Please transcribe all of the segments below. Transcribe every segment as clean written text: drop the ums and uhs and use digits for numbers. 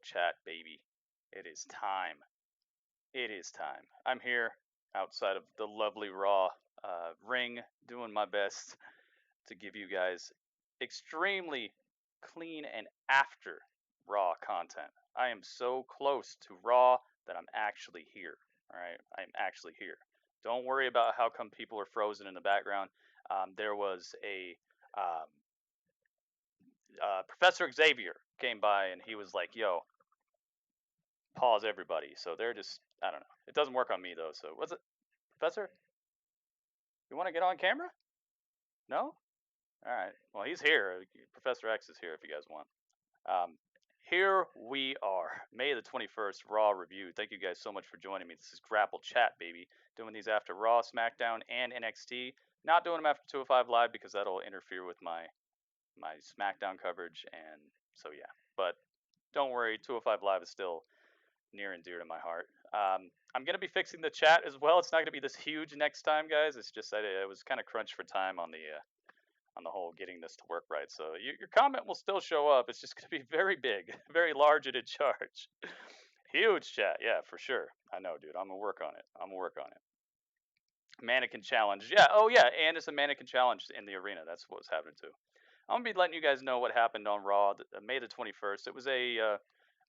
Chat, baby. It is time. It is time. I'm here outside of the lovely Raw ring, doing my best to give you guys extremely clean and after Raw content. I am so close to Raw that I'm actually here. All right, I'm actually here. Don't worry about how come people are frozen in the background. There was a Professor Xavier came by and he was like, "Yo, pause everybody." So they're just, I don't know. It doesn't work on me though. So what's it, Professor? You want to get on camera? No? All right. Well, he's here. Professor X is here if you guys want. Here we are, May the 21st, Raw review. Thank you guys so much for joining me. This is Grapple Chat, baby. Doing these after Raw, SmackDown, and NXT. Not doing them after 205 Live because that'll interfere with my SmackDown coverage, and so yeah. But don't worry, 205 Live is still near and dear to my heart. I'm going to be fixing the chat as well. It's not going to be this huge next time, guys. It's just that it was kind of crunched for time on the whole getting this to work right. So your comment will still show up. It's just going to be very big, very large and in charge. Huge chat, yeah, for sure. I know, dude. I'm going to work on it. Mannequin challenge. Yeah, oh yeah, and it's a mannequin challenge in the arena. That's what's happening too. I'm going to be letting you guys know what happened on Raw, May the 21st. It was a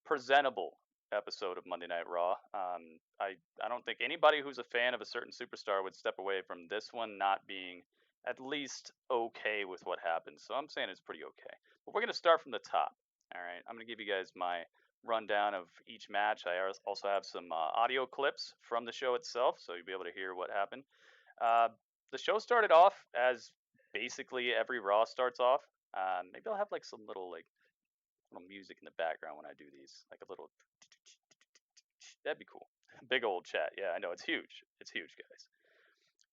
presentable episode of Monday Night Raw. I don't think anybody who's a fan of a certain superstar would step away from this one not being at least okay with what happened. So I'm saying it's pretty okay. But we're going to start from the top. All right, I'm going to give you guys my rundown of each match. I also have some audio clips from the show itself, so you'll be able to hear what happened. The show started off as basically every Raw starts off. Maybe I'll have like some little music in the background when I do these, like a little. That'd be cool. Big old chat. Yeah, I know it's huge. It's huge, guys.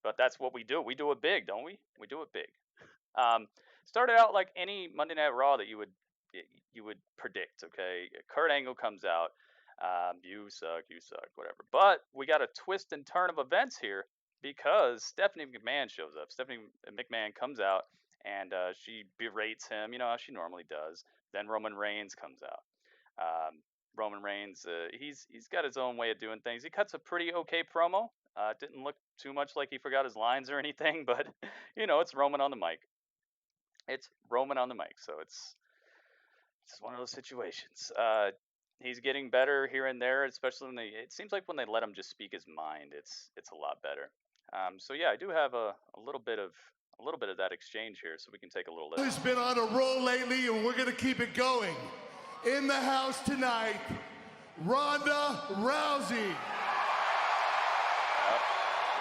But that's what we do. We do it big, don't we? We do it big. Started out like any Monday Night Raw that you would predict. Okay, Kurt Angle comes out. You suck, whatever. But we got a twist and turn of events here because Stephanie McMahon shows up. Stephanie McMahon comes out and she berates him, you know how she normally does. Then Roman Reigns comes out. Roman Reigns, he's got his own way of doing things. He cuts a pretty okay promo. Didn't look too much like he forgot his lines or anything, but you know, it's Roman on the mic. It's Roman on the mic, so it's one of those situations. He's getting better here and there, especially when it seems like when they let him just speak his mind, it's a lot better. So yeah, I do have a little bit of that exchange here, so we can take a little listen. Who's been on a roll lately, and we're gonna keep it going. In the house tonight, Ronda Rousey. Yep,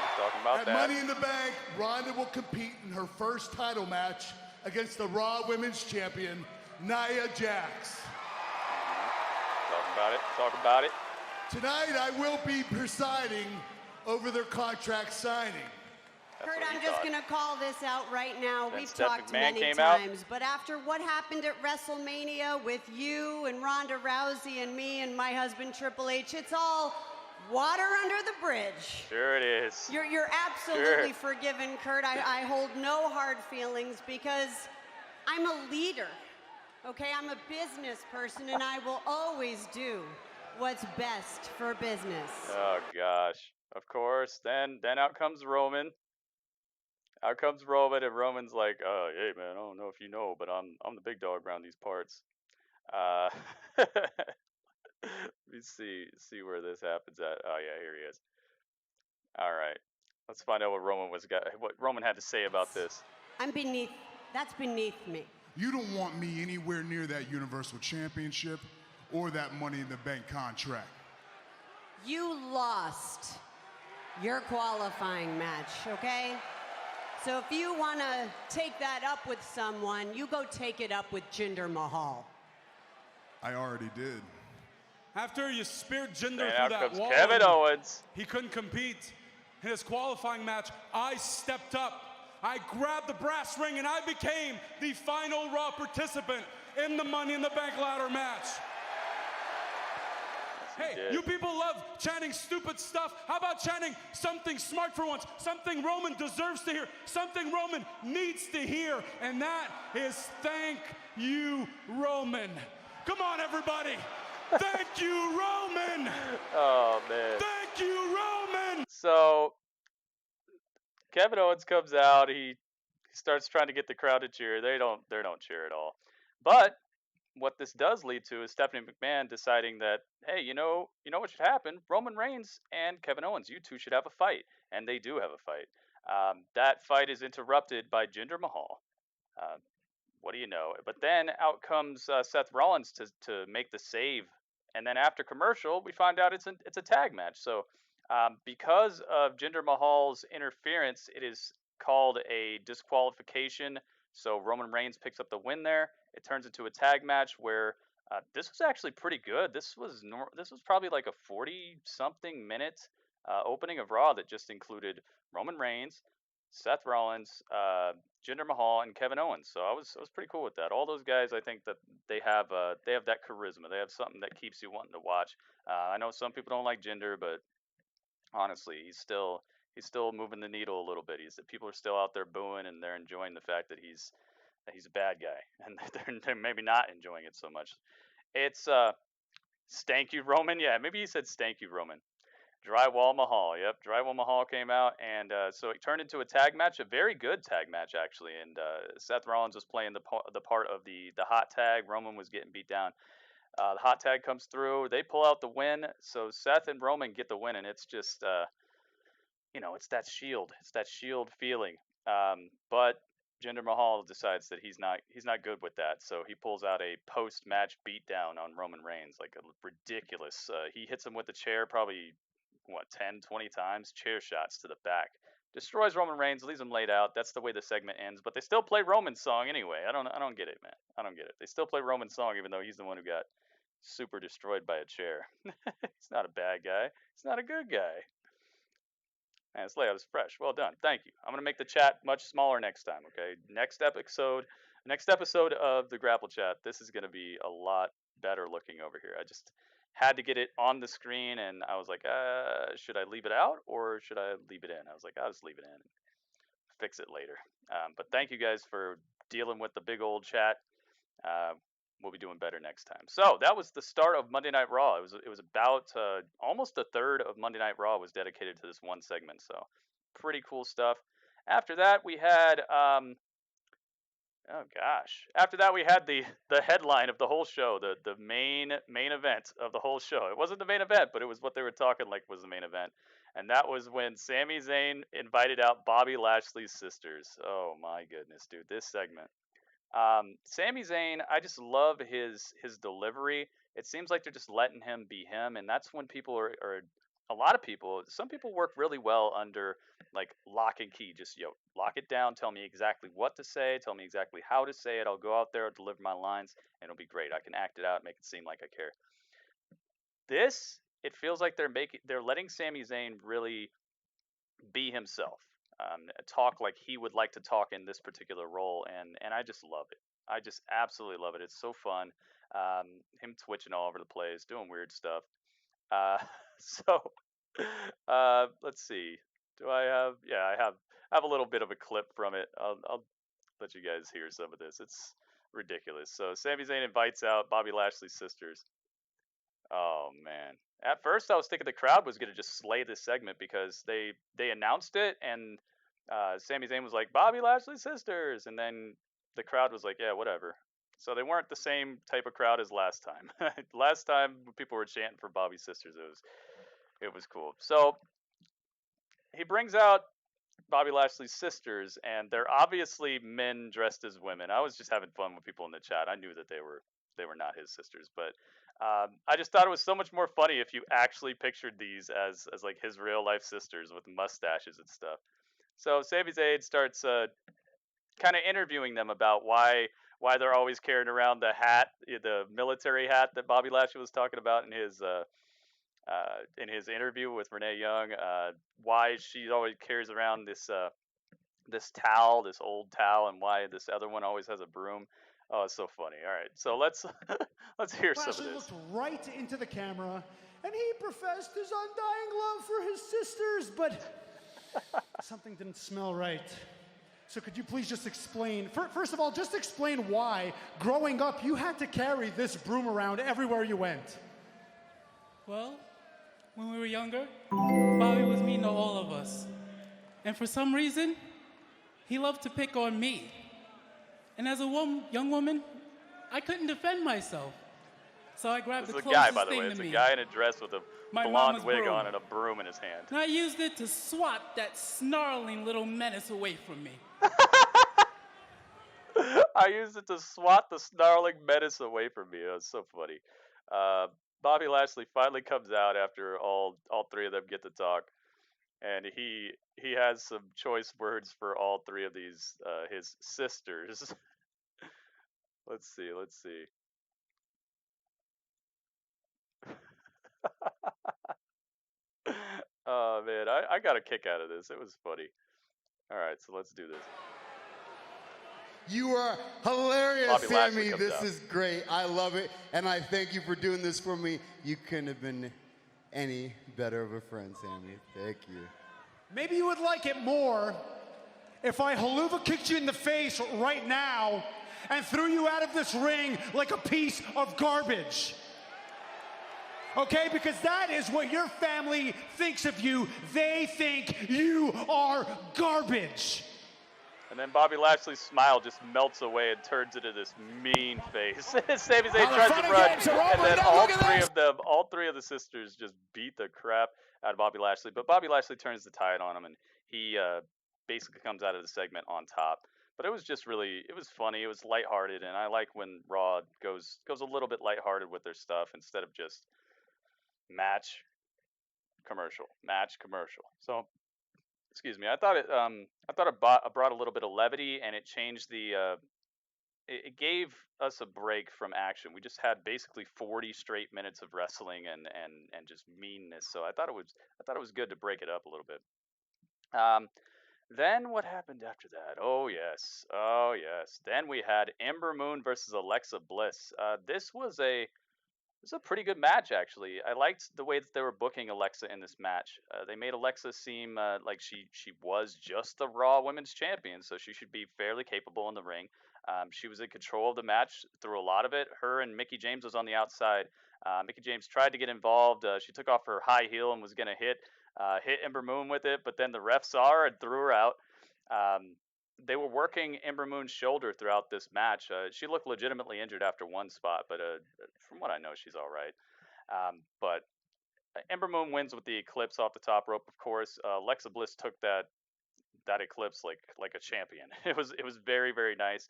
he's talking about At that. Money in the Bank, Ronda will compete in her first title match against the Raw Women's Champion, Nia Jax. Talk about it. Tonight, I will be presiding over their contract signing. Kurt, I'm just going to call this out right now. Then We've Steph talked McMahon many times, but after what happened at WrestleMania with you and Ronda Rousey and me and my husband Triple H, it's all water under the bridge. Sure it is. You're absolutely forgiven, Kurt. I hold no hard feelings because I'm a leader, okay? I'm a business person, and I will always do what's best for business. Oh, gosh. Of course. Then out comes Roman. Out comes Roman, and Roman's like, hey, man, I don't know if you know, but I'm the big dog around these parts. Let me see where this happens at. Oh, yeah, here he is. All right. Let's find out what Roman had to say about this. That's beneath me. You don't want me anywhere near that Universal Championship or that Money in the Bank contract. You lost your qualifying match, okay? So if you want to take that up with someone, you go take it up with Jinder Mahal. I already did. After you speared Jinder And out through that comes wall, Kevin Owens. He couldn't compete. In his qualifying match, I stepped up. I grabbed the brass ring and I became the final Raw participant in the Money in the Bank ladder match. Hey, you people love chanting stupid stuff. How about chanting something smart for once? Something Roman deserves to hear. Something Roman needs to hear. And that is thank you, Roman. Come on, everybody. Thank you, Roman. Oh man. Thank you, Roman. So Kevin Owens comes out. He starts trying to get the crowd to cheer. They don't cheer at all. But what this does lead to is Stephanie McMahon deciding that, hey, you know what should happen? Roman Reigns and Kevin Owens, you two should have a fight, and they do have a fight. That fight is interrupted by Jinder Mahal. What do you know? But then out comes Seth Rollins to make the save, and then after commercial, we find out it's a tag match. So because of Jinder Mahal's interference, it is called a disqualification. So Roman Reigns picks up the win there. It turns into a tag match where this was actually pretty good. This was probably like a 40-something minute opening of Raw that just included Roman Reigns, Seth Rollins, Jinder Mahal, and Kevin Owens. So I was pretty cool with that. All those guys, I think that they have that charisma. They have something that keeps you wanting to watch. I know some people don't like Jinder, but honestly, he's still moving the needle a little bit. People are still out there booing, and they're enjoying the fact that he's a bad guy, and they're maybe not enjoying it so much. It's Stank You Roman. Yeah, maybe he said Stank You Roman. Drywall Mahal. Yep, Drywall Mahal came out, and so it turned into a tag match, a very good tag match actually. And Seth Rollins was playing the part of the hot tag. Roman was getting beat down. The hot tag comes through. They pull out the win. So Seth and Roman get the win, and it's just it's that Shield. It's that Shield feeling. But Jinder Mahal decides that he's not good with that, so he pulls out a post-match beatdown on Roman Reigns, like a ridiculous. He hits him with the chair probably 10, 20 times, chair shots to the back, destroys Roman Reigns, leaves him laid out. That's the way the segment ends. But they still play Roman's song anyway. I don't get it, man. I don't get it. They still play Roman's song even though he's the one who got super destroyed by a chair. He's not a bad guy. He's not a good guy. Man, this layout is fresh. Well done. Thank you. I'm going to make the chat much smaller next time, okay? Next episode of the Grapple Chat, this is going to be a lot better looking over here. I just had to get it on the screen, and I was like, should I leave it out or should I leave it in? I was like, I'll just leave it in and fix it later. But thank you guys for dealing with the big old chat. We'll be doing better next time. So that was the start of Monday Night Raw. It was about almost a third of Monday Night Raw was dedicated to this one segment. So pretty cool stuff. After that we had After that we had the headline of the whole show, the main event of the whole show. It wasn't the main event, but it was what they were talking like was the main event. And that was when Sami Zayn invited out Bobby Lashley's sisters. Oh my goodness, dude, this segment. Sami Zayn, I just love his delivery. It seems like they're just letting him be him, and that's when people are a lot of people, some people work really well under like lock and key. Just lock it down, tell me exactly what to say, tell me exactly how to say it. I'll go out there, I'll deliver my lines, and it'll be great. I can act it out, make it seem like I care. This, it feels like they're letting Sami Zayn really be himself. Talk like he would like to talk in this particular role, and I just love it. I just absolutely love it. It's so fun. Him twitching all over the place, doing weird stuff. So let's see. Do I have? Yeah, I have a little bit of a clip from it. I'll let you guys hear some of this. It's ridiculous. So Sami Zayn invites out Bobby Lashley's sisters. Oh man. At first I was thinking the crowd was going to just slay this segment because they announced it and Sami Zayn was like, Bobby Lashley's sisters, and then the crowd was like, yeah, whatever. So they weren't the same type of crowd as last time. Last time people were chanting for Bobby's sisters. It was cool. So he brings out Bobby Lashley's sisters, and they're obviously men dressed as women. I was just having fun with people in the chat. I knew that they were not his sisters, but I just thought it was so much more funny if you actually pictured these as like his real life sisters with mustaches and stuff. So Sami Zayn starts kind of interviewing them about why they're always carrying around the hat, the military hat that Bobby Lashley was talking about in his interview with Renee Young. Why she always carries around this towel, this old towel, and why this other one always has a broom. Oh, it's so funny. All right, so let's hear some of this. Lashley looked right into the camera, and he professed his undying love for his sisters, but something didn't smell right. So could you please just explain, first of all, just explain why, growing up, you had to carry this broom around everywhere you went. Well, when we were younger, Bobby was mean to all of us. And for some reason, he loved to pick on me. And as a young woman, I couldn't defend myself. So I grabbed the This is a closest guy, by the way. thing It's to a me. guy in a dress with a My blonde mama's wig broom. on and a broom in his hand. And I used it to swat that snarling little menace away from me. I used it to swat the snarling menace away from me. It was so funny. Bobby Lashley finally comes out after all three of them get to talk, and he has some choice words for all three of these his sisters. Let's see. Oh man, I got a kick out of this. It was funny. All right, so let's do this. You are hilarious, Bobby Lashley Sammy. comes This out. is great. I love it. And I thank you for doing this for me. You couldn't have been any better of a friend, Sammy. Thank you. Maybe you would like it more if I haluva kicked you in the face right now and threw you out of this ring like a piece of garbage. Okay, because that is what your family thinks of you. They think you are garbage. And then Bobby Lashley's smile just melts away and turns into this mean face. Sami Zayn tries to run, and then all three of the sisters just beat the crap out of Bobby Lashley. But Bobby Lashley turns the tide on him, and he basically comes out of the segment on top. But it was just it was funny. It was lighthearted, and I like when Raw goes a little bit lighthearted with their stuff instead of just match commercial. So, excuse me. I thought it brought a little bit of levity, and it changed the it gave us a break from action. We just had basically 40 straight minutes of wrestling and just meanness. So I thought it was good to break it up a little bit. Then what happened after that? Oh yes. Then we had Ember Moon versus Alexa Bliss. This was a pretty good match, actually. I liked the way that they were booking Alexa in this match. They made Alexa seem like she was just the Raw Women's Champion, so she should be fairly capable in the ring. She was in control of the match through a lot of it. Her and Mickie James was on the outside. Mickie James tried to get involved. She took off her high heel and was going to hit Ember Moon with it, but then the ref saw her and threw her out. They were working Ember Moon's shoulder throughout this match. She looked legitimately injured after one spot, but from what I know, she's all right. But Ember Moon wins with the Eclipse off the top rope, of course. Alexa Bliss took that Eclipse like a champion. It was very, very nice.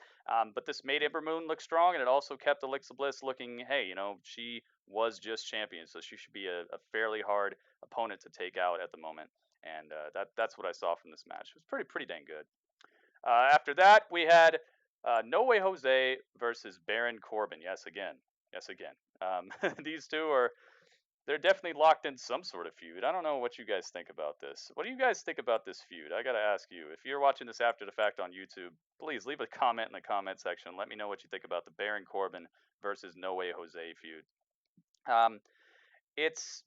But this made Ember Moon look strong, and it also kept Alexa Bliss looking, hey, she was just champion, so she should be a fairly hard opponent to take out at the moment. And that's what I saw from this match. It was pretty dang good. After that, we had No Way Jose versus Baron Corbin. Yes, again. These two they're definitely locked in some sort of feud. I don't know what you guys think about this. What do you guys think about this feud? I gotta ask you. If you're watching this after the fact on YouTube, please leave a comment in the comment section. Let me know what you think about the Baron Corbin versus No Way Jose feud. It's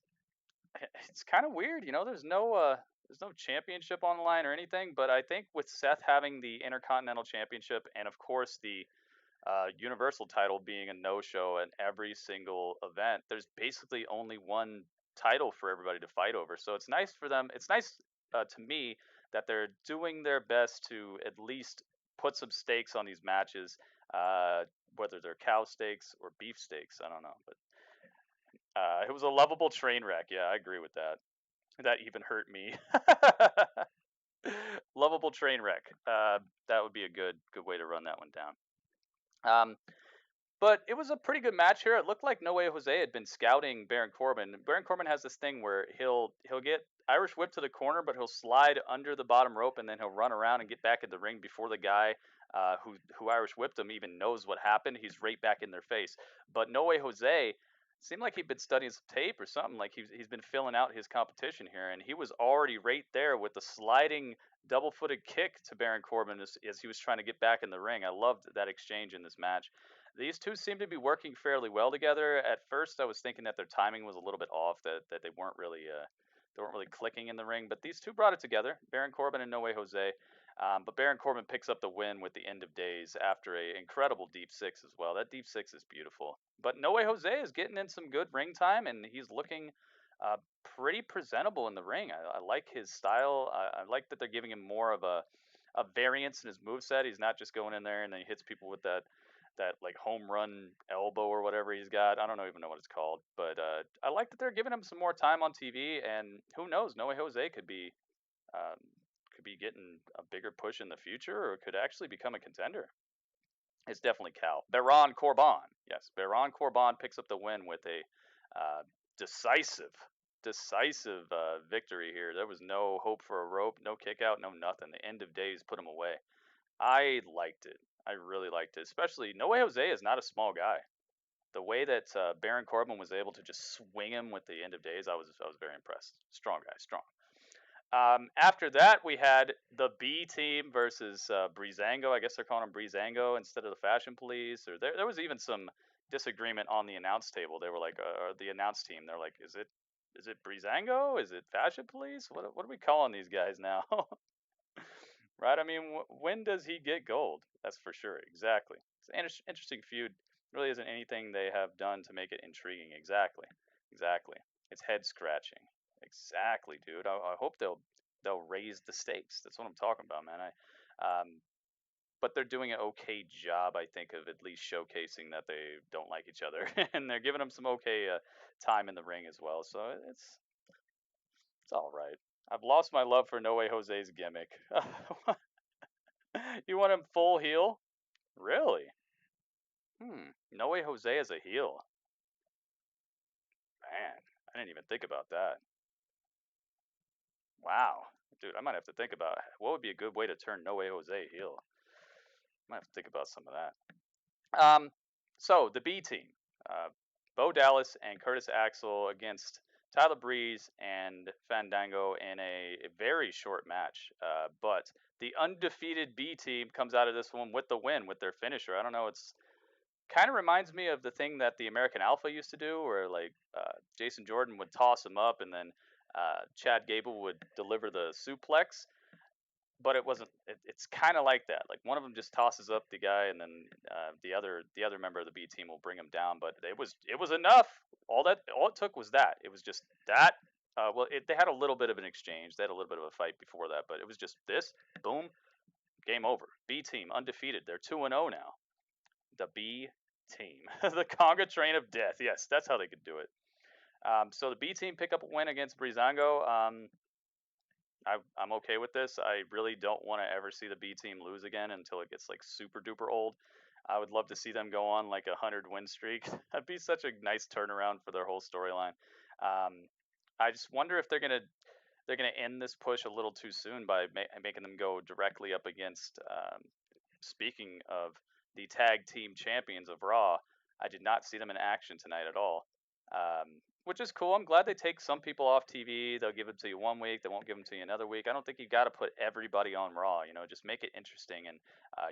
kind of weird, there's no championship on the line or anything, but I think with Seth having the Intercontinental Championship and of course the Universal title being a no-show at every single event, there's basically only one title for everybody to fight over. So it's nice for them. It's nice to me that they're doing their best to at least put some stakes on these matches, whether they're cow steaks or beef steaks. I don't know, but it was a lovable train wreck. Yeah, I agree with that. That even hurt me. Lovable train wreck. That would be a good way to run that one down. But it was a pretty good match here. It looked like No Way Jose had been scouting Baron Corbin. Baron Corbin has this thing where he'll get Irish whip to the corner, but he'll slide under the bottom rope and then he'll run around and get back in the ring before the guy who Irish whipped him even knows what happened. He's right back in their face. But No Way Jose seemed like he'd been studying some tape or something. Like he's been filling out his competition here, and he was already right there with the sliding double-footed kick to Baron Corbin as he was trying to get back in the ring. I loved that exchange in this match. These two seem to be working fairly well together. At first, I was thinking that their timing was a little bit off, that they weren't really clicking in the ring, but these two brought it together, Baron Corbin and No Way Jose. But Baron Corbin picks up the win with the end of days after a incredible deep six as well. That deep six is beautiful. But No Way Jose is getting in some good ring time, and he's looking pretty presentable in the ring. I like his style. I like that they're giving him more of a variance in his moveset. He's not just going in there and then he hits people with that like home run elbow or whatever he's got. I don't even know what it's called, but I like that they're giving him some more time on TV. And who knows, No Way Jose could be getting a bigger push in the future, or could actually become a contender. It's definitely Cal. Baron Corbin. Yes, Baron Corbin picks up the win with a decisive victory here. There was no hope for a rope, no kick out, no nothing. The end of days put him away. I liked it. I really liked it. Especially, No Way Jose is not a small guy. The way that Baron Corbin was able to just swing him with the end of days, I was very impressed. Strong guy, strong. After that, we had the B team versus Breezango. I guess they're calling him Breezango instead of the Fashion Police. Or there was even some disagreement on the announce table. They were like, or the announce team. They're like, is it Breezango? Is it Fashion Police? What are we calling these guys now? Right? I mean, when does he get gold? That's for sure. Exactly. It's an interesting feud. Really isn't anything they have done to make it intriguing. Exactly. It's head scratching. Exactly, dude. I hope they'll raise the stakes. That's what I'm talking about, man. But they're doing an okay job, I think, of at least showcasing that they don't like each other, and they're giving them some okay time in the ring as well. So it's all right. I've lost my love for No Way Jose's gimmick. You want him full heel? Really? No Way Jose as a heel. Man, I didn't even think about that. Wow. Dude, I might have to think about what would be a good way to turn No Way Jose heel. I might have to think about some of that. So the B team, Bo Dallas and Curtis Axel against Tyler Breeze and Fandango in a very short match. But the undefeated B team comes out of this one with the win with their finisher. I don't know, it's kind of reminds me of the thing that the American Alpha used to do, where like Jason Jordan would toss him up and then Chad Gable would deliver the suplex. But it wasn't. It's kind of like that. Like one of them just tosses up the guy, and then the other member of the B team will bring him down. But it was enough. All it took was that. It was just that. They had a little bit of an exchange. They had a little bit of a fight before that, but it was just this. Boom, game over. B team undefeated. They're 2-0 now. The B team, the Conga Train of Death. Yes, that's how they could do it. So the B team pick up a win against Breezango. I'm okay with this. I really don't want to ever see the B team lose again until it gets like super duper old. I would love to see them go on like 100 win streak. That'd be such a nice turnaround for their whole storyline. I just wonder if they're gonna end this push a little too soon by making them go directly up against. Speaking of the tag team champions of Raw, I did not see them in action tonight at all. Which is cool. I'm glad they take some people off TV. They'll give them to you one week. They won't give them to you another week. I don't think you got to put everybody on Raw. Just make it interesting and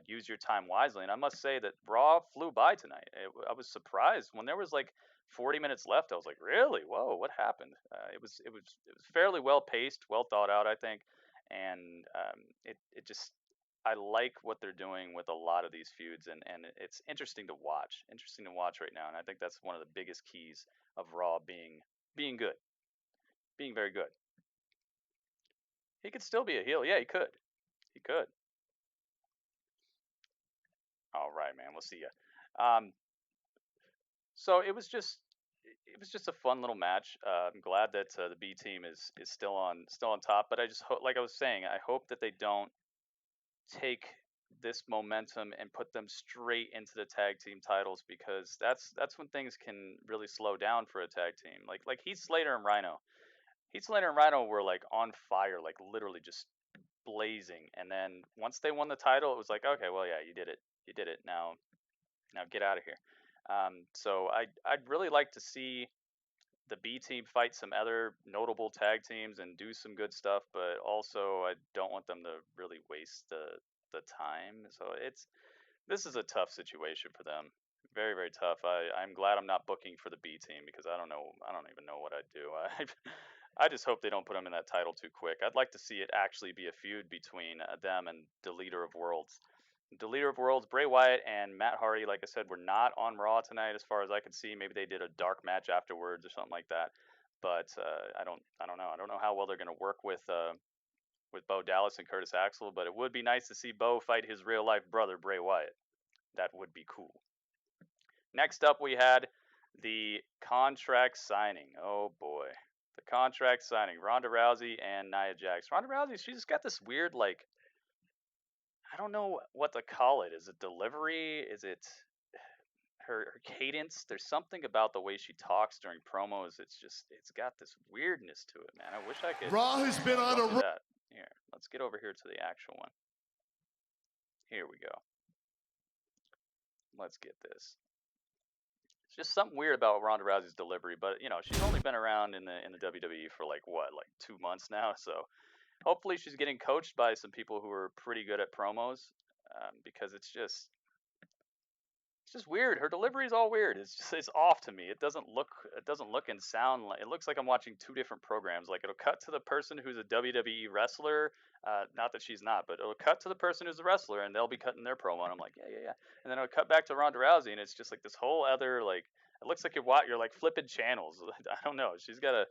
use your time wisely. And I must say that Raw flew by tonight. I was surprised when there was like 40 minutes left. I was like, really? Whoa, what happened? It was fairly well paced, well thought out, I think. And it just, I like what they're doing with a lot of these feuds, and it's interesting to watch. Interesting to watch right now, and I think that's one of the biggest keys of Raw being good, being very good. He could still be a heel. Yeah, he could. He could. All right, man. We'll see ya. So it was just a fun little match. I'm glad that the B team is still on top, but I just like I was saying, I hope that they don't take this momentum and put them straight into the tag team titles, because that's when things can really slow down for a tag team. Like Heath Slater and Rhino. Heath Slater and Rhino were like on fire, like literally just blazing. And then once they won the title, it was like, okay, well, yeah, you did it. Now get out of here. So I'd really like to see the B team fight some other notable tag teams and do some good stuff, but also I don't want them to really waste the time. So this is a tough situation for them. Very, very tough. I'm glad I'm not booking for the B team, because I don't even know what I'd do. I just hope they don't put them in that title too quick. I'd like to see it actually be a feud between them and the Leader of Worlds. The Leader of Worlds, Bray Wyatt and Matt Hardy, like I said, were not on Raw tonight as far as I could see. Maybe they did a dark match afterwards or something like that. But I don't know. I don't know how well they're going to work with Bo Dallas and Curtis Axel, but it would be nice to see Bo fight his real life brother, Bray Wyatt. That would be cool. Next up, we had the contract signing. Oh boy. The contract signing. Ronda Rousey and Nia Jax. Ronda Rousey, she's got this weird, like, I don't know what to call it. Is it delivery? Is it her cadence? There's something about the way she talks during promos. It's got this weirdness to it, man. I wish I could. Raw has been on a that. Here, let's get over here to the actual one. Here we go. Let's get this. It's just something weird about Ronda Rousey's delivery, but you know, she's only been around in the WWE for like 2 months now, so hopefully she's getting coached by some people who are pretty good at promos, because it's just weird. Her delivery is all weird. It's off to me. It doesn't look and sound like, it looks like I'm watching two different programs. Like, it'll cut to the person who's a WWE wrestler, not that she's not, but it'll cut to the person who's a wrestler and they'll be cutting their promo, and I'm like, yeah. And then it'll cut back to Ronda Rousey and it's just like this whole other, like, it looks like you're like flipping channels. I don't know. She's got to,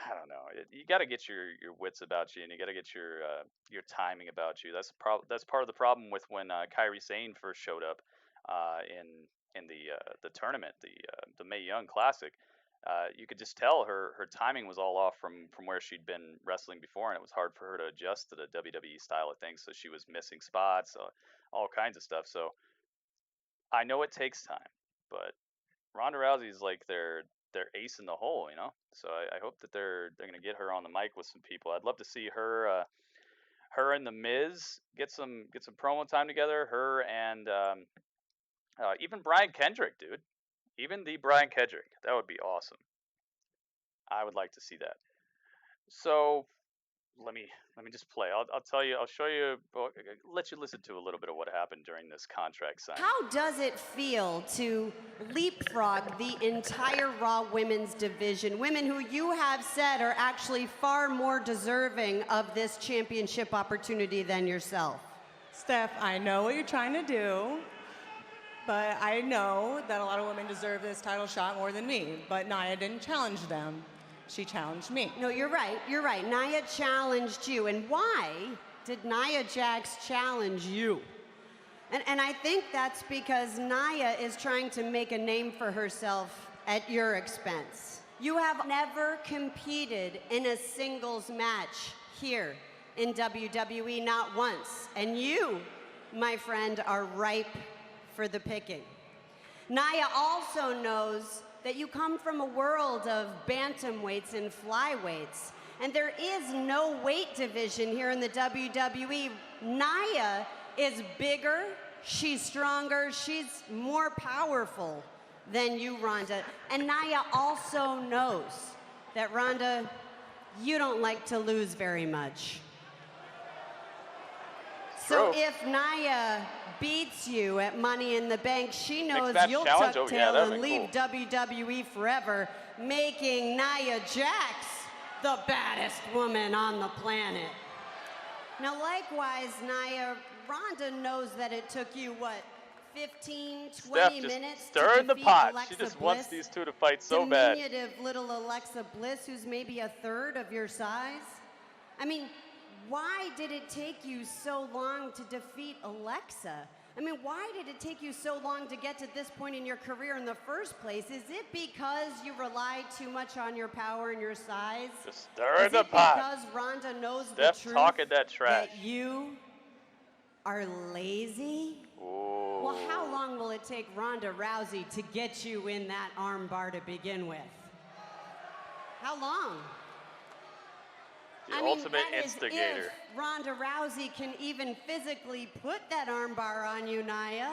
I don't know. You got to get your wits about you, and you got to get your timing about you. That's part of the problem with when Kairi Sane first showed up in the tournament, the Mae Young Classic. You could just tell her timing was all off from where she'd been wrestling before, and it was hard for her to adjust to the WWE style of things. So she was missing spots, all kinds of stuff. So I know it takes time, but Ronda Rousey's like their ace in the hole, you know. So I hope that they're going to get her on the mic with some people. I'd love to see her and the Miz get some promo time together. Her and even Brian Kendrick, dude. Even the Brian Kendrick. That would be awesome. I would like to see that. So let me just play. I'll tell you. I'll show you. Let you listen to a little bit of what happened during this contract signing. How does it feel to leapfrog the entire Raw women's division? Women who you have said are actually far more deserving of this championship opportunity than yourself. Steph, I know what you're trying to do, but I know that a lot of women deserve this title shot more than me. But Nia didn't challenge them. She challenged me. No, you're right. You're right. Nia challenged you. And why did Nia Jax challenge you? And I think that's because Nia is trying to make a name for herself at your expense. You have never competed in a singles match here in WWE, not once. And you, my friend, are ripe for the picking. Nia also knows that you come from a world of bantamweights and flyweights, and there is no weight division here in the WWE. Nia is bigger, she's stronger, she's more powerful than you, Ronda. And Nia also knows that, Ronda, you don't like to lose very much. So if Nia beats you at Money in the Bank, she knows you'll tuck tail and leave WWE forever, making Nia Jax the baddest woman on the planet. Now, likewise, Nia, Ronda knows that it took you, 15, 20 minutes stirring to the pot. Alexa She just Bliss, wants these two to fight so bad. Diminutive little Alexa Bliss, who's maybe a third of your size. I mean, why did it take you so long to defeat Alexa? I mean, why did it take you so long to get to this point in your career in the first place? Is it because you rely too much on your power and your size? Just stir the pot. Because Ronda knows Steph the truth talking that trash. that you are lazy? Ooh. Well, how long will it take Ronda Rousey to get you in that arm bar to begin with? How long? The ultimate instigator. If Ronda Rousey can even physically put that armbar on you, Nia.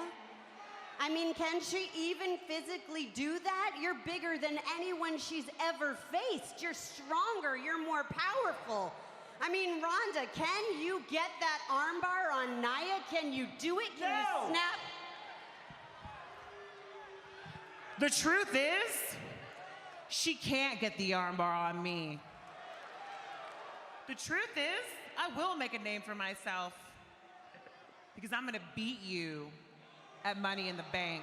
I mean, can she even physically do that? You're bigger than anyone she's ever faced. You're stronger. You're more powerful. I mean, Ronda, can you get that armbar on Nia? Can you do it? Can you snap? The truth is, she can't get the armbar on me. The truth is, I will make a name for myself because I'm gonna beat you at Money in the Bank.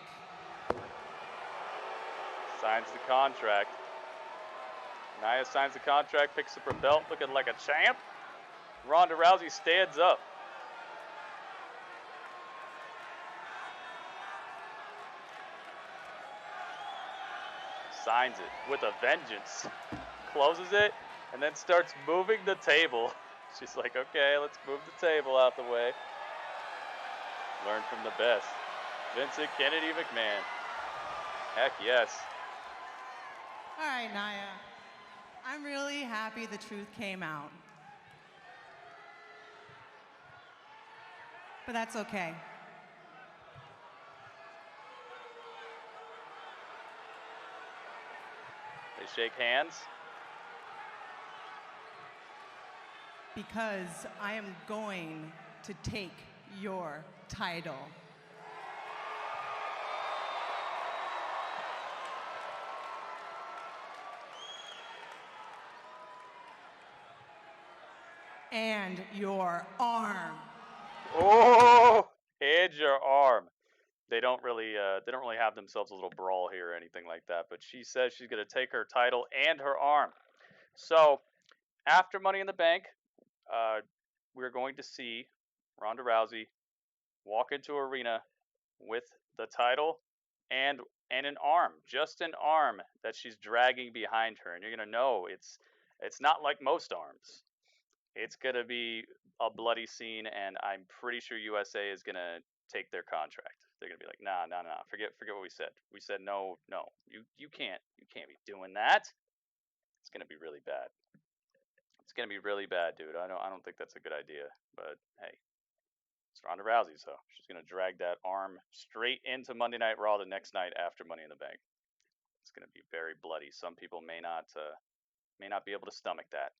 Signs the contract. Nia signs the contract, picks up her belt, looking like a champ. Ronda Rousey stands up. Signs it with a vengeance. Closes it, and then starts moving the table. She's like, okay, let's move the table out the way. Learn from the best. Vincent Kennedy McMahon. Heck yes. All right, Nia. I'm really happy the truth came out. But that's okay. They shake hands. Because I am going to take your title. And your arm. Oh, and your arm. They don't really have themselves a little brawl here or anything like that. But she says she's gonna take her title and her arm. So after Money in the Bank, we're going to see Ronda Rousey walk into arena with the title and an arm, just an arm that she's dragging behind her, and you're gonna know it's not like most arms. It's gonna be a bloody scene, and I'm pretty sure USA is gonna take their contract. They're gonna be like, nah, forget what we said. We said no, you can't be doing that. It's gonna be really bad. It's gonna be really bad, dude. I don't think that's a good idea. But hey, it's Ronda Rousey, so she's gonna drag that arm straight into Monday Night Raw the next night after Money in the Bank. It's gonna be very bloody. Some people may not be able to stomach that.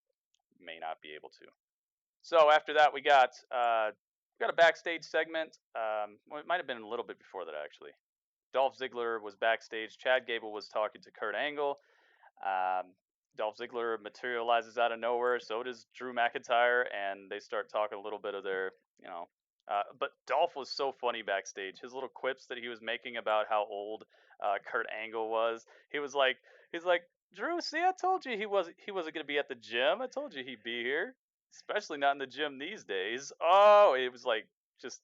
May not be able to. So after that, we got a backstage segment. Well, it might have been a little bit before that actually. Dolph Ziggler was backstage. Chad Gable was talking to Kurt Angle. Dolph Ziggler materializes out of nowhere. So does Drew McIntyre, and they start talking a little bit of their, but Dolph was so funny backstage. His little quips that he was making about how old Kurt Angle was. He's like, Drew, see, I told you he wasn't gonna be at the gym. I told you he'd be here, especially not in the gym these days. Oh, it was like just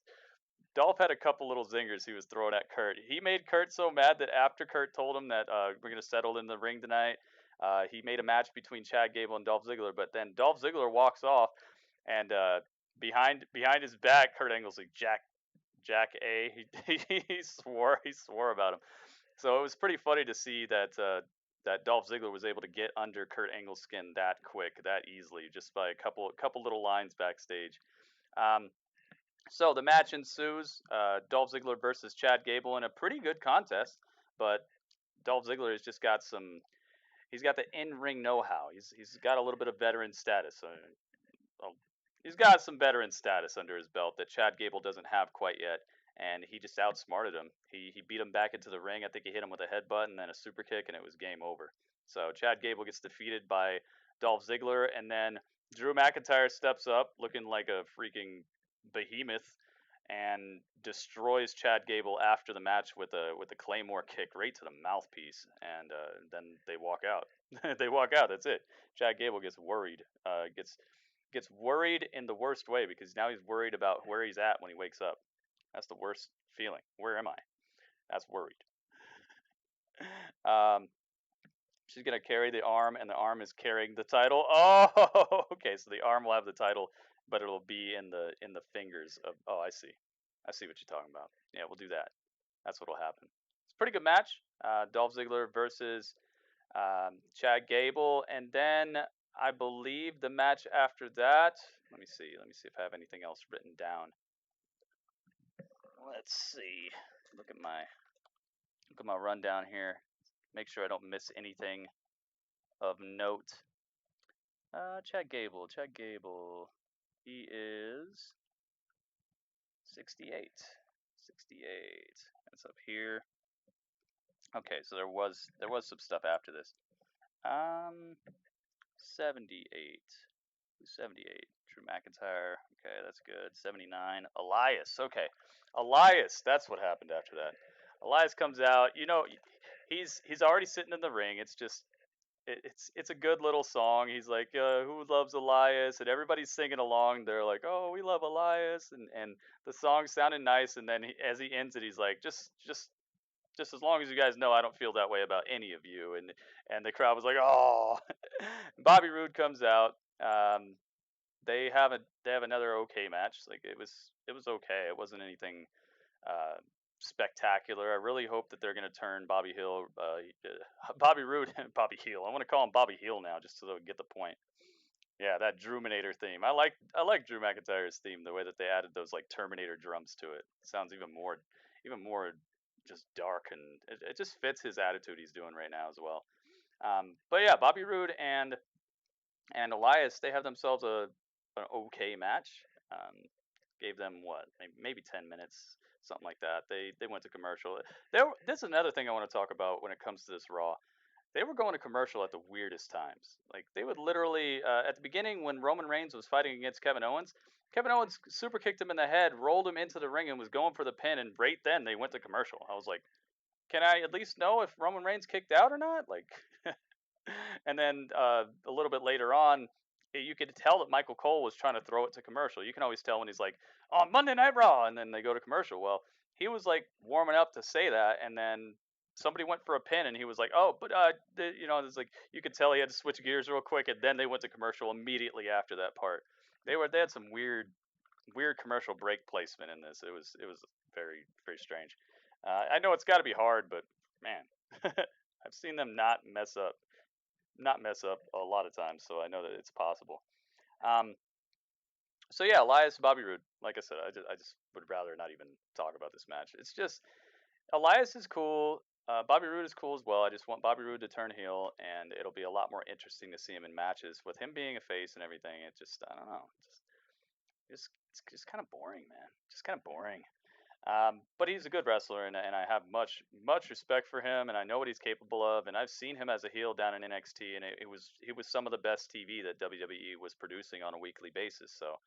Dolph had a couple little zingers he was throwing at Kurt. He made Kurt so mad that after Kurt told him that we're gonna settle in the ring tonight, he made a match between Chad Gable and Dolph Ziggler. But then Dolph Ziggler walks off, and behind his back, Kurt Angle's like Jack A. He swore about him. So it was pretty funny to see that that Dolph Ziggler was able to get under Kurt Angle's skin that quick, that easily, just by a couple little lines backstage. So the match ensues. Dolph Ziggler versus Chad Gable in a pretty good contest, but Dolph Ziggler has just got he's got the in-ring know-how. He's got a little bit of veteran status. He's got some veteran status under his belt that Chad Gable doesn't have quite yet, and he just outsmarted him. He beat him back into the ring. I think he hit him with a headbutt and then a super kick, and it was game over. So Chad Gable gets defeated by Dolph Ziggler, and then Drew McIntyre steps up looking like a freaking behemoth and destroys Chad Gable after the match with a Claymore kick right to the mouthpiece, and then they walk out. They walk out. That's it. Chad Gable gets worried. Gets worried in the worst way, because now he's worried about where he's at when he wakes up. That's the worst feeling. Where am I? That's worried. She's gonna carry the arm, and the arm is carrying the title. Oh, okay. So the arm will have the title, but it'll be in the fingers of. Oh, I see what you're talking about. Yeah, we'll do that. That's what'll happen. It's a pretty good match. Dolph Ziggler versus Chad Gable, and then I believe the match after that. Let me see if I have anything else written down. Let's see. Look at my rundown here. Make sure I don't miss anything of note. Chad Gable. He is 68. That's up here. Okay, so there was some stuff after this. 78. Who's 78? Drew McIntyre. Okay, that's good. 79. Elias. Okay, Elias. That's what happened after that. Elias comes out. You know, he's already sitting in the ring. It's just it's a good little song. He's like, "Who loves Elias?" And everybody's singing along. They're like, "Oh, we love Elias," and the song sounded nice. And then as he ends it, he's like, "Just as long as you guys know, I don't feel that way about any of you." And the crowd was like, "Oh." Bobby Roode comes out. They have another okay match. Like it was okay. It wasn't anything uh, spectacular. I really hope that they're going to turn Bobby Hill, Bobby Roode, Bobby Heel. I want to call him Bobby Heel now, just so they get the point. Yeah, that Drewminator theme. I like Drew McIntyre's theme. The way that they added those like Terminator drums to it. It sounds even more just dark, and it just fits his attitude he's doing right now as well. But yeah, Bobby Roode and Elias, they have themselves an okay match. Um, Gave them what, maybe 10 minutes, something like that. They went to commercial. This is another thing I want to talk about when it comes to this Raw. They were going to commercial at the weirdest times. Like they would literally at the beginning when Roman Reigns was fighting against Kevin Owens. Kevin Owens super kicked him in the head, rolled him into the ring, and was going for the pin. And right then they went to commercial. I was like, can I at least know if Roman Reigns kicked out or not? Like, and then a little bit later on, you could tell that Michael Cole was trying to throw it to commercial. You can always tell when he's like, on Monday Night Raw, and then they go to commercial. Well, he was like warming up to say that, and then somebody went for a pin, and he was like, oh, but it's like you could tell he had to switch gears real quick, and then they went to commercial immediately after that part. They had some weird commercial break placement in this. It was very very strange. I know it's got to be hard, but man, I've seen them not mess up a lot of times, so I know that it's possible. Um, so yeah, Elias Bobby Roode. Like I said, I just would rather not even talk about this match. It's just Elias is cool. Bobby Roode is cool as well. I just want Bobby Roode to turn heel, and it'll be a lot more interesting to see him in matches with him being a face and everything. It just I don't know, it's just kind of boring, man. Just kind of boring. But he's a good wrestler, and I have much respect for him, and I know what he's capable of, and I've seen him as a heel down in NXT, and he was some of the best TV that WWE was producing on a weekly basis. So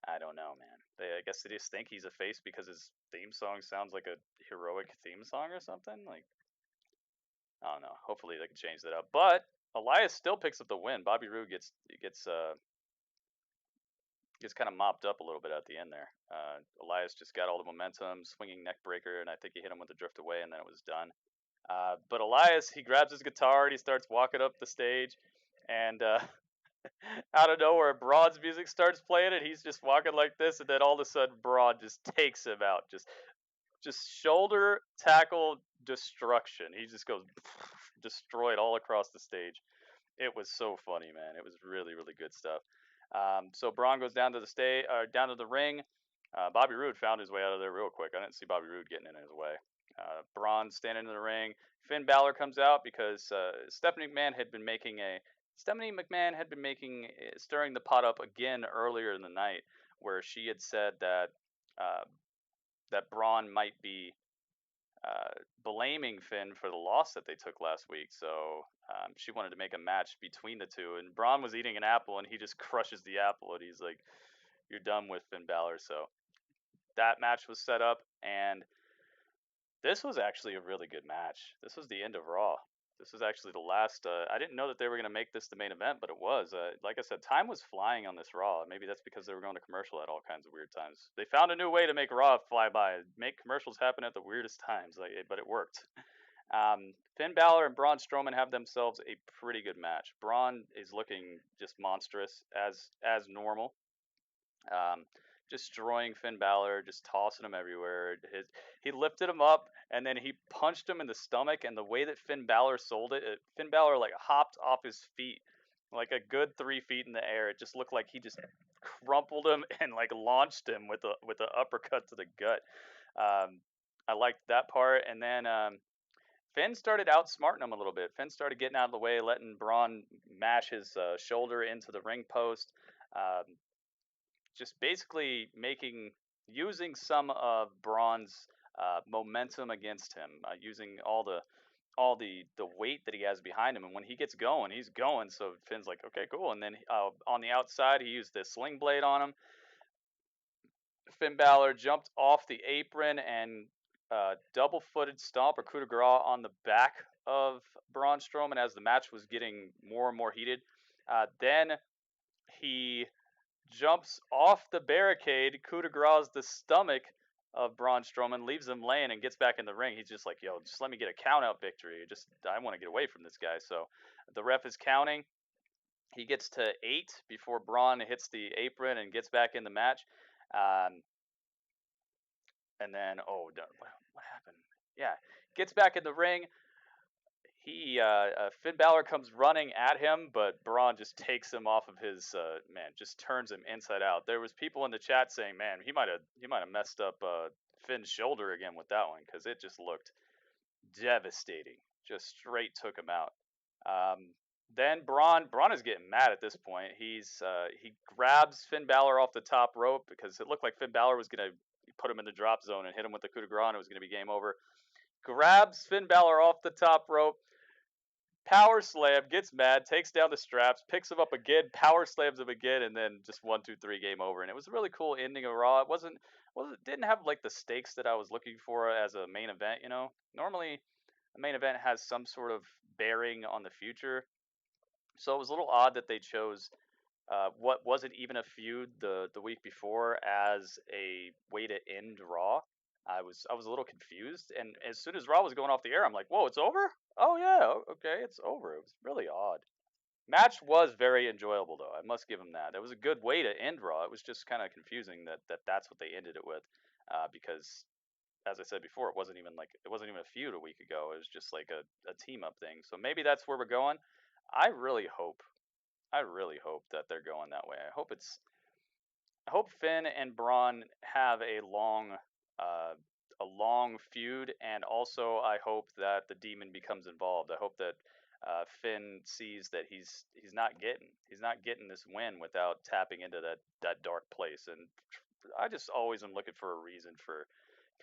I don't know, man. I guess they just think he's a face because his theme song sounds like a heroic theme song or something. Like I don't know. Hopefully they can change that up. But Elias still picks up the win. Bobby Roode gets kind of mopped up a little bit at the end there. Elias just got all the momentum, swinging neck breaker, and I think he hit him with the drift away, and then it was done. But Elias, he grabs his guitar and he starts walking up the stage, and out of nowhere, Broad's music starts playing, and he's just walking like this, and then all of a sudden, Broad just takes him out, just shoulder tackle destruction. He just goes destroyed all across the stage. It was so funny, man. It was really really good stuff. So Braun goes down to down to the ring. Bobby Roode found his way out of there real quick. I didn't see Bobby Roode getting in his way. Braun standing in the ring. Finn Balor comes out because Stephanie McMahon had been stirring the pot up again earlier in the night, where she had said that that Braun might be blaming Finn for the loss that they took last week. So she wanted to make a match between the two. And Braun was eating an apple, and he just crushes the apple, and he's like, "You're done with Finn Balor." So that match was set up, and this was actually a really good match. This was the end of Raw. This was actually the last. I didn't know that they were going to make this the main event, but it was. Like I said, time was flying on this Raw. Maybe that's because they were going to commercial at all kinds of weird times. They found a new way to make Raw fly by, make commercials happen at the weirdest times. But it worked. Finn Balor and Braun Strowman have themselves a pretty good match. Braun is looking just monstrous as normal. Destroying Finn Balor, just tossing him everywhere. He lifted him up, and then he punched him in the stomach, and the way that Finn Balor sold it, Finn Balor like hopped off his feet like a good 3 feet in the air. It just looked like he just crumpled him and like launched him with a uppercut to the gut. I liked that part, and then Finn started outsmarting him a little bit. Finn started getting out of the way, letting Braun mash his shoulder into the ring post. Just basically using some of Braun's momentum against him, using all the all the weight that he has behind him, and when he gets going, he's going. So Finn's like, okay, cool. And then on the outside, he used this sling blade on him. Finn Balor jumped off the apron and double-footed stomp or coup de grace on the back of Braun Strowman as the match was getting more and more heated. Then he jumps off the barricade, coup de grace the stomach of Braun Strowman, leaves him laying, and gets back in the ring. He's just like, yo, just let me get a count-out victory. I want to get away from this guy. So the ref is counting. He gets to 8 before Braun hits the apron and gets back in the match. And then, what happened? Yeah, gets back in the ring. Finn Balor comes running at him, but Braun just takes him off of his just turns him inside out. There was people in the chat saying, man, he might have messed up Finn's shoulder again with that one, because it just looked devastating. Just straight took him out. Then Braun is getting mad at this point. He grabs Finn Balor off the top rope because it looked like Finn Balor was gonna put him in the drop zone and hit him with the coup de grace, and it was gonna be game over. Grabs Finn Balor off the top rope. Power slam, gets mad, takes down the straps, picks him up again, power slams him again, and then just 1, 2, 3, game over. And it was a really cool ending of Raw. It didn't have like the stakes that I was looking for as a main event. You know, normally a main event has some sort of bearing on the future, so it was a little odd that they chose what wasn't even a feud the week before as a way to end Raw. I was a little confused, and as soon as Raw was going off the air, I'm like, whoa, it's over? Oh yeah, okay, it's over. It was really odd. Match was very enjoyable though. I must give him that. It was a good way to end Raw. It was just kind of confusing that's what they ended it with, because as I said before, it wasn't even a feud a week ago. It was just like a team up thing. So maybe that's where we're going. I really hope that they're going that way. I hope Finn and Braun have a long feud, and also I hope that the Demon becomes involved. I hope that Finn sees that he's not getting this win without tapping into that dark place. And I just always am looking for a reason for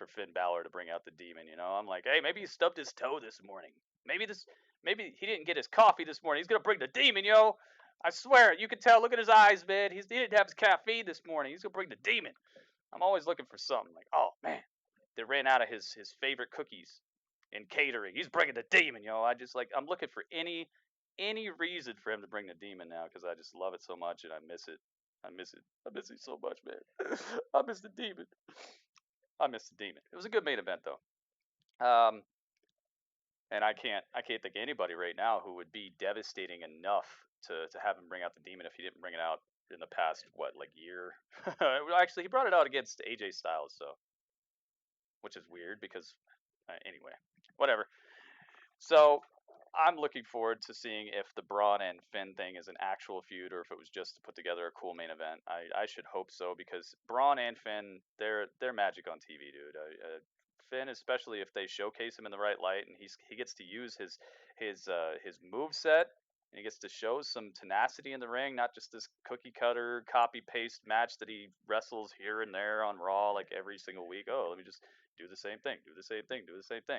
Finn Balor to bring out the Demon. You know, I'm like, hey, maybe he stubbed his toe this morning. Maybe he didn't get his coffee this morning. He's gonna bring the Demon, yo. I swear, you can tell. Look at his eyes, man. He didn't have his caffeine this morning. He's gonna bring the Demon. I'm always looking for something like, oh man, they ran out of his favorite cookies in catering. He's bringing the Demon, yo. I'm looking for any reason for him to bring the Demon now, because I just love it so much and I miss it. I miss it so much, man. I miss the Demon. It was a good main event though. And I can't think of anybody right now who would be devastating enough to have him bring out the Demon if he didn't bring it out in the past year. Actually, he brought it out against AJ Styles, so, which is weird because anyway, whatever. So I'm looking forward to seeing if the Braun and Finn thing is an actual feud or if it was just to put together a cool main event. I should hope so, because Braun and Finn, they're magic on TV, dude. Finn, especially if they showcase him in the right light, and he gets to use his move set, and he gets to show some tenacity in the ring, not just this cookie cutter copy paste match that he wrestles here and there on Raw like every single week. Oh, let me just do the same thing.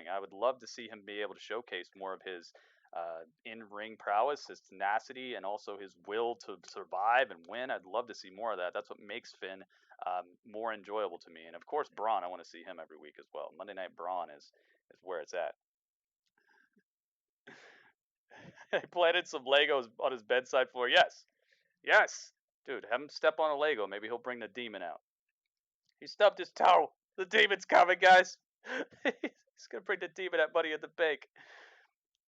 I would love to see him be able to showcase more of his in-ring prowess, his tenacity, and also his will to survive and win. I'd love to see more of that. That's what makes Finn more enjoyable to me. And of course, Braun, I want to see him every week as well. Monday Night Braun is where it's at. He planted some Legos on his bedside floor. Yes. Dude, have him step on a Lego. Maybe he'll bring the Demon out. He stubbed his toe. The Demon's coming, guys. He's going to bring the Demon at Money in the Bank.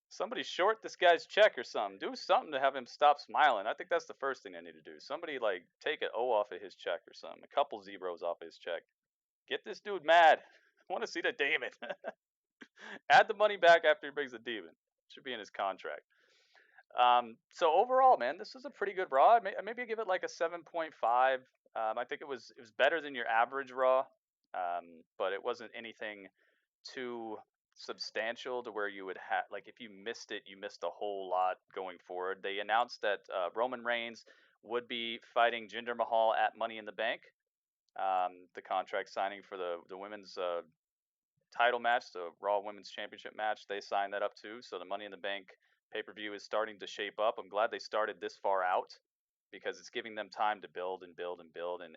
Somebody short this guy's check or something. Do something to have him stop smiling. I think that's the first thing they need to do. Somebody, take an O off of his check or something. A couple zeros off his check. Get this dude mad. I want to see the Demon. Add the money back after he brings the Demon. Should be in his contract. So overall, man, this was a pretty good Raw. Maybe give it like a 7.5. I think it was better than your average Raw, but it wasn't anything too substantial to where you would have, if you missed it, you missed a whole lot going forward. They announced that Roman Reigns would be fighting Jinder Mahal at Money in the Bank. The contract signing for the women's title match, the Raw Women's Championship match, they signed that up too. So the Money in the Bank pay-per-view is starting to shape up. I'm glad they started this far out because it's giving them time to build and build and build and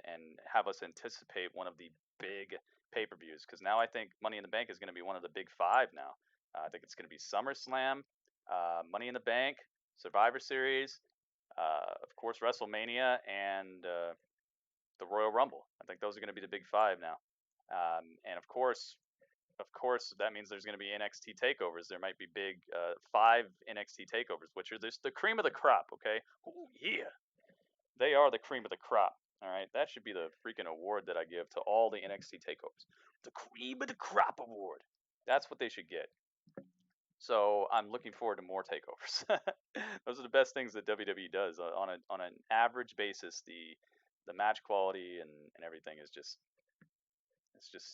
have us anticipate one of the big pay-per-views. Because now I think Money in the Bank is going to be one of the big five now. I think it's going to be SummerSlam, Money in the Bank, Survivor Series, of course WrestleMania, and the Royal Rumble. I think those are going to be the big five now. And of course, that means there's going to be NXT takeovers. There might be big 5 NXT takeovers, which are the cream of the crop. Okay, ooh, yeah, they are the cream of the crop. All right, that should be the freaking award that I give to all the NXT takeovers. The cream of the crop award. That's what they should get. So I'm looking forward to more takeovers. Those are the best things that WWE does on an average basis. The match quality and everything is just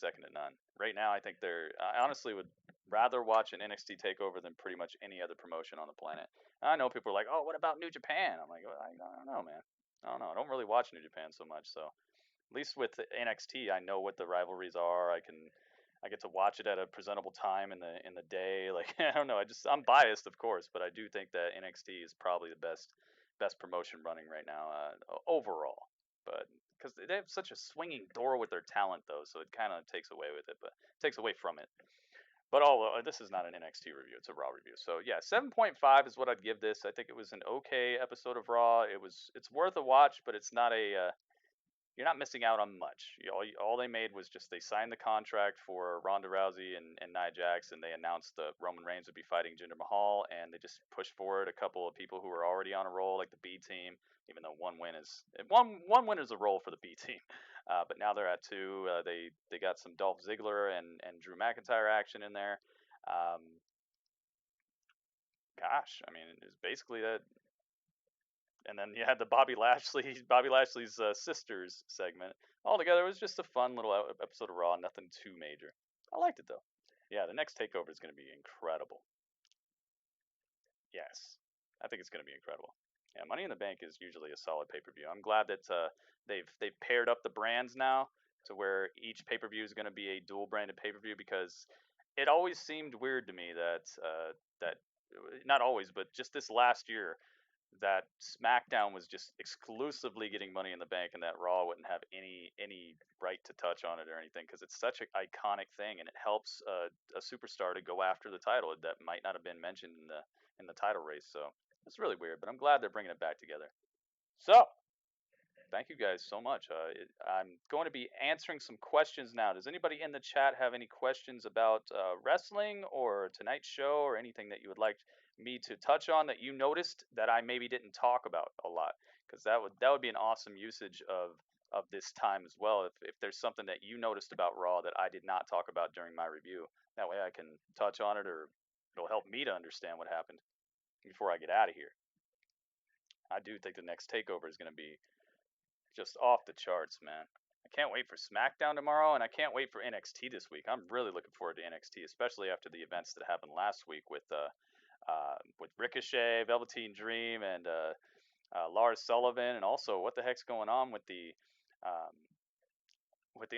second to none. Right now, I think I honestly would rather watch an NXT takeover than pretty much any other promotion on the planet. I know people are like, oh, what about New Japan? I'm like, I don't know, man. I don't know. I don't really watch New Japan so much. So at least with NXT, I know what the rivalries are. I get to watch it at a presentable time in the day. Like I don't know. I'm biased, of course, but I do think that NXT is probably the best promotion running right now overall. But because they have such a swinging door with their talent, though, so it kind of takes away from it. But this is not an NXT review; it's a Raw review. So yeah, 7.5 is what I'd give this. I think it was an okay episode of Raw. It's worth a watch, but it's not you're not missing out on much. All they made was just they signed the contract for Ronda Rousey and Nia Jax, and they announced that Roman Reigns would be fighting Jinder Mahal, and they just pushed forward a couple of people who were already on a roll, like the B team. Even though one win is a roll for the B team, but now they're at 2. They got some Dolph Ziggler and Drew McIntyre action in there. Gosh, I mean, it's basically that. And then you had the Bobby Lashley's sisters segment. Altogether, it was just a fun little episode of Raw. Nothing too major. I liked it though. Yeah, the next takeover is going to be incredible. Yes, I think it's going to be incredible. Yeah, Money in the Bank is usually a solid pay-per-view. I'm glad that they've paired up the brands now to where each pay-per-view is going to be a dual-branded pay-per-view, because it always seemed weird to me that not always, but just this last year, that SmackDown was just exclusively getting Money in the Bank, and that Raw wouldn't have any right to touch on it or anything, because it's such an iconic thing, and it helps a superstar to go after the title that might not have been mentioned in the title race. So it's really weird, but I'm glad they're bringing it back together. So thank you guys so much. I'm going to be answering some questions now. Does anybody in the chat have any questions about wrestling or tonight's show, or anything that you would like me to touch on that you noticed that I maybe didn't talk about a lot? Because that would be an awesome usage of this time as well. If there's something that you noticed about Raw that I did not talk about during my review, that way I can touch on it, or it'll help me to understand what happened before I get out of here. I do think the next takeover is going to be just off the charts, man. I can't wait for SmackDown tomorrow, and I can't wait for NXT this week. I'm really looking forward to NXT, especially after the events that happened last week with Ricochet, Velveteen Dream, and Lars Sullivan, and also what the heck's going on with the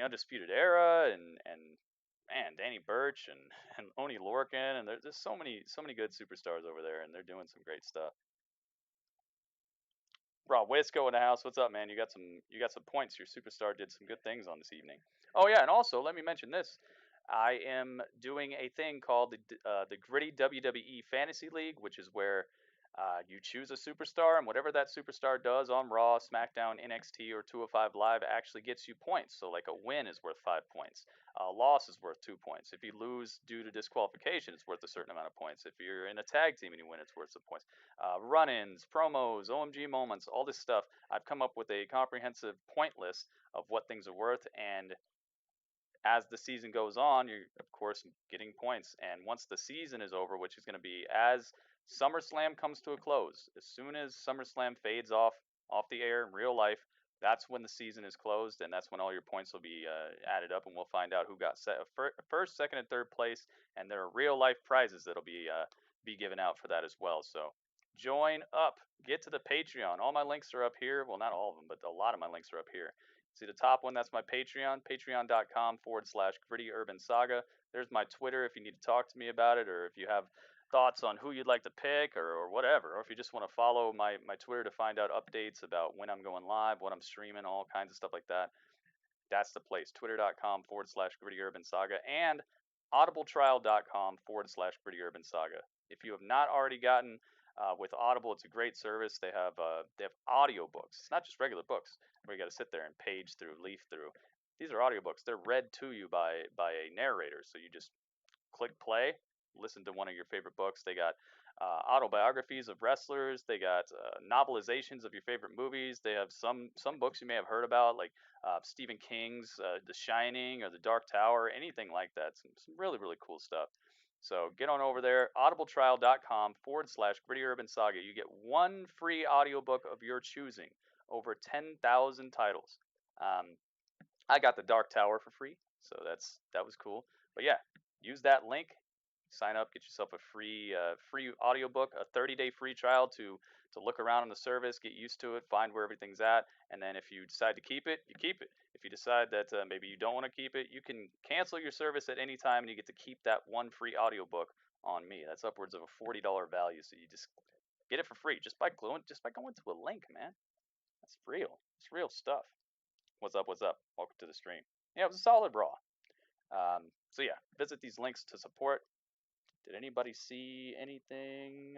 Undisputed Era and man, Danny Burch and Oni Lorcan, and there's so many good superstars over there, and they're doing some great stuff. Rob Wisco in the house. What's up, man? You got some points. Your superstar did some good things on this evening. Oh yeah, and also let me mention this. I am doing a thing called the Gritty WWE Fantasy League, which is where you choose a superstar, and whatever that superstar does on Raw, SmackDown, NXT, or 205 Live actually gets you points. So like a win is worth 5 points. A loss is worth 2 points. If you lose due to disqualification, it's worth a certain amount of points. If you're in a tag team and you win, it's worth some points. Run-ins, promos, OMG moments, all this stuff. I've come up with a comprehensive point list of what things are worth, and as the season goes on, you're of course getting points. And once the season is over, which is going to be as SummerSlam comes to a close, as soon as SummerSlam fades off the air in real life, that's when the season is closed, and that's when all your points will be added up, and we'll find out who got first, second, and third place, and there are real life prizes that'll be given out for that as well. So join up, get to the Patreon. All my links are up here. Well, not all of them, but a lot of my links are up here. See the top one? That's my Patreon, patreon.com/grittyurbansaga. There's my Twitter if you need to talk to me about it, or if you have thoughts on who you'd like to pick, or whatever. Or if you just want to follow my Twitter to find out updates about when I'm going live, what I'm streaming, all kinds of stuff like that. That's the place. Twitter.com/grittyurbansaga and audibletrial.com/grittyurbansaga. If you have not already gotten with Audible, it's a great service. They have audiobooks. It's not just regular books where you got to sit there and page through, leaf through. These are audiobooks. They're read to you by a narrator. So you just click play, listen to one of your favorite books. They got autobiographies of wrestlers. They got novelizations of your favorite movies. They have some books you may have heard about, like Stephen King's The Shining or The Dark Tower, anything like that. Some really, really cool stuff. So get on over there, audibletrial.com/grittyurbansaga. You get one free audiobook of your choosing, over 10,000 titles. I got The Dark Tower for free, so that was cool. But yeah, use that link, sign up, get yourself a free audiobook, a 30-day free trial to look around on the service, get used to it, find where everything's at, and then if you decide to keep it, you keep it. If you decide that maybe you don't want to keep it, you can cancel your service at any time, and you get to keep that one free audiobook on me. That's upwards of a $40 value, so you just get it for free just by going to a link, man. That's real. It's real stuff. What's up? What's up? Welcome to the stream. Yeah, it was a solid Raw. So yeah, visit these links to support. Did anybody see anything?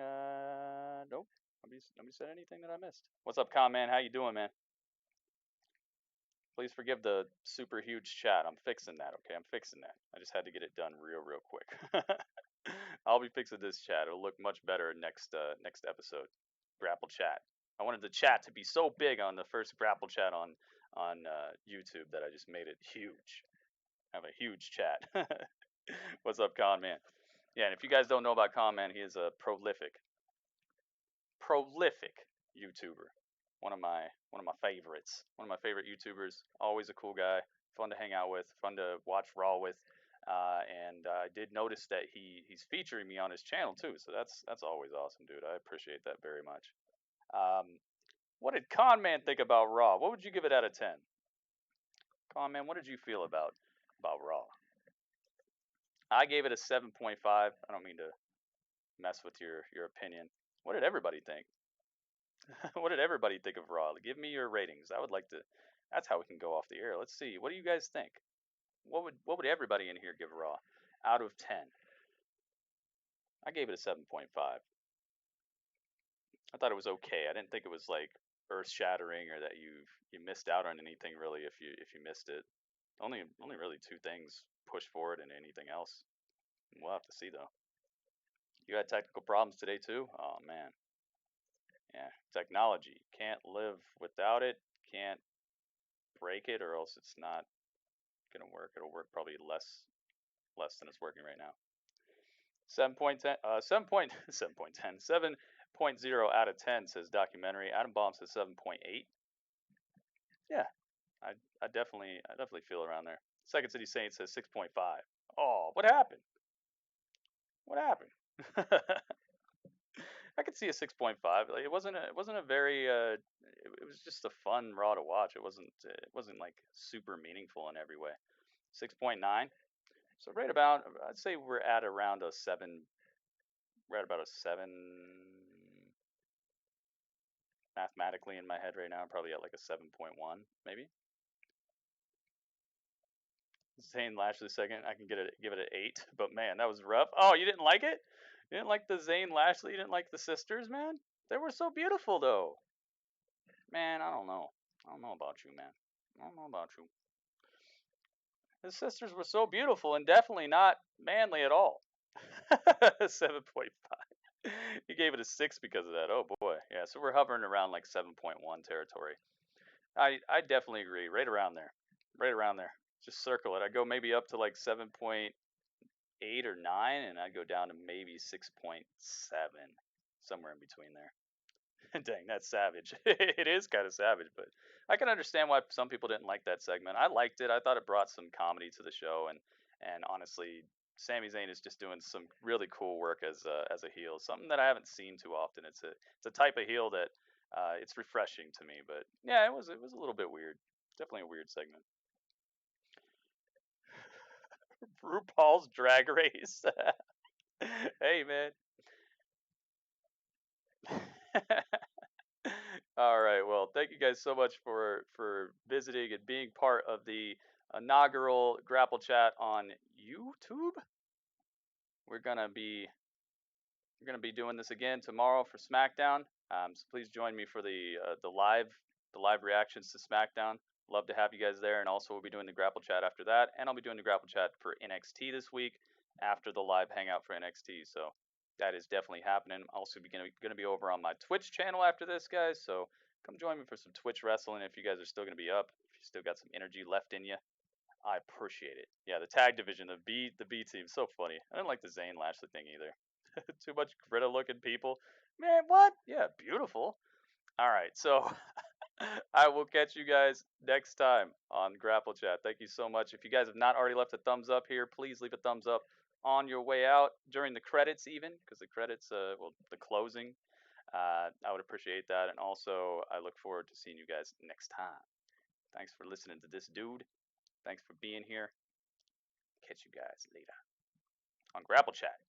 Nope. Nobody said anything that I missed. What's up, Con Man? How you doing, man? Please forgive the super huge chat. I'm fixing that, okay? I'm fixing that. I just had to get it done real quick. I'll be fixing this chat. It'll look much better next episode. Grapple chat. I wanted the chat to be so big on the first Grapple chat on YouTube that I just made it huge. I have a huge chat. What's up, Con Man? Yeah, and if you guys don't know about Con Man, he is a prolific YouTuber. One of my favorites. One of my favorite YouTubers. Always a cool guy. Fun to hang out with. Fun to watch Raw with. And I did notice that he's featuring me on his channel too. So that's always awesome, dude. I appreciate that very much. What did Con Man think about Raw? What would you give it out of 10? Con Man, what did you feel about Raw? I gave it a 7.5. I don't mean to mess with your opinion. What did everybody think? What did everybody think of Raw? Give me your ratings. I would like to. That's how we can go off the air. Let's see. What do you guys think? What would everybody in here give Raw out of 10? I gave it a 7.5. I thought it was okay. I didn't think it was like earth-shattering or that you missed out on anything really if you missed it. Only really two things push forward and anything else. We'll have to see though. You had technical problems today too? Oh man. Yeah, technology. Can't live without it. Can't break it or else it's not gonna work. It'll work probably less than it's working right now. 7.10 7.0 out of 10 says documentary. Adam Bomb says 7.8. Yeah. I definitely feel around there. Second City Saints says 6.5. Oh, what happened? What happened? I could see a 6.5. Like, it wasn't a very it was just a fun Raw to watch. It wasn't like super meaningful in every way. 6.9. So right about, I'd say we're at around a 7. We're at about a 7 mathematically in my head right now. I'm probably at like a 7.1 maybe. Zane Lashley second. I can give it an 8, but man, that was rough. Oh, you didn't like it? You didn't like the Zane Lashley? You didn't like the sisters, man? They were so beautiful though. Man, I don't know. I don't know about you, man. I don't know about you. His sisters were so beautiful and definitely not manly at all. 7.5. He gave it a 6 because of that. Oh boy. Yeah, so we're hovering around like 7.1 territory. I definitely agree. Right around there. Right around there. Just circle it. I'd go maybe up to like 7.8 or 9, and I'd go down to maybe 6.7. Somewhere in between there. Dang, that's savage. It is kind of savage, but I can understand why some people didn't like that segment. I liked it. I thought it brought some comedy to the show, and honestly, Sami Zayn is just doing some really cool work as a heel. Something that I haven't seen too often. It's a type of heel that it's refreshing to me. But yeah, it was a little bit weird. Definitely a weird segment. RuPaul's Drag Race. Hey, man. All right. Well, thank you guys so much for visiting and being part of the inaugural Grapple Chat on YouTube. We're gonna be doing this again tomorrow for SmackDown. So please join me for the live reactions to SmackDown. Love to have you guys there, and also we'll be doing the Grapple Chat after that, and I'll be doing the Grapple Chat for NXT this week after the live hangout for NXT. So that is definitely happening. I'm also going to be over on my Twitch channel after this, guys. So come join me for some Twitch wrestling if you guys are still going to be up. If you still got some energy left in you, I appreciate it. Yeah, the tag division, the B team, so funny. I didn't like the Zayn Lashley thing either. Too much Greta looking people. Man, what? Yeah, beautiful. All right, so I will catch you guys next time on Grapple Chat. Thank you so much. If you guys have not already left a thumbs up here, please leave a thumbs up on your way out during the credits, even because the credits, well, the closing. I would appreciate that, and also I look forward to seeing you guys next time. Thanks for listening to this dude. Thanks for being here. Catch you guys later on Grapple Chat.